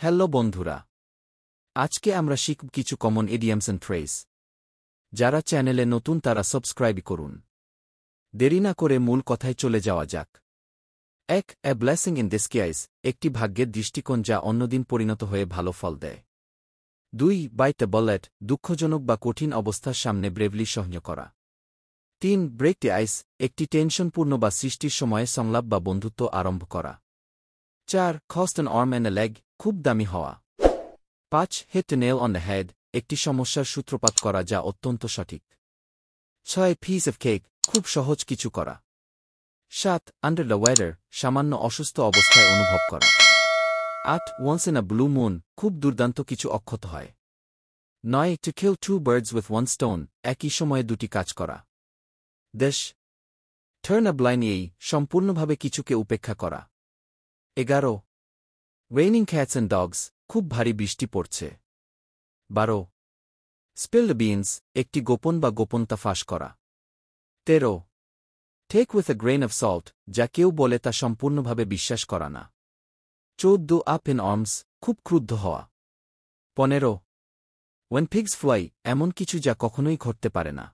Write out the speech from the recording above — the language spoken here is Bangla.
হ্যালো বন্ধুরা, আজকে আমরা শিখব কিছু কমন ইডিয়মস এন্ড ফ্রেজ। যারা চ্যানেলে নতুন তারা সাবস্ক্রাইব করুন। দেরি না করে মূল কথায় চলে যাওয়া যাক। ১. এ ব্লেসিং ইন ডিসগাইজ, একটি ভাগ্যের দৃষ্টিকোণ যা অন্যদিন পরিণত হয়ে ভালো ফল দেয়। ২. বাইট এ বুলেট, দুঃখজনক বা কঠিন অবস্থার সামনে ব্রেভলি সহ্য করা। ৩. ব্রেক দ্য আইস, একটি টেনশনপূর্ণ বা সৃষ্টির সময়ে সংলাপ বা বন্ধুত্ব আরম্ভ করা। ৪. Cost an arm and a leg, খুব দামি হওয়া। ৫. Hit the nail on the head, একটি সমস্যার সূত্রপাত করা যা অত্যন্ত সঠিক। ৬. পিস অফ কেক, খুব সহজ কিছু করা। ৭. আন্ডার দ্য ওয়েদার, সামান্য অসুস্থ অবস্থায় অনুভব করা। ৮. Once in a blue moon, খুব দুর্দান্ত কিছু অক্ষত হয়। ৯. To kill two birds with one stone, একই সময়ে দুটি কাজ করা। ১০. টার্ন আ ব্লাইন্ড আই, সম্পূর্ণভাবে কিছুকে উপেক্ষা করা। ১১. রেইনিং ক্যাটস অ্যান্ড ডগস, খুব ভারী বৃষ্টি পড়ছে। ১২. স্পিল দ্য বিনস, একটি গোপন বা গোপনতা ফাঁস করা। ১৩. Take with a grain of salt, যা কেউ বলে তা সম্পূর্ণভাবে বিশ্বাস করা না। ১৪. আপ ইন আর্মস, খুব ক্রুদ্ধ হওয়া। ১৫. ওয়েন পিগস ফ্লাই, এমন কিছু যা কখনোই ঘটতে পারে না।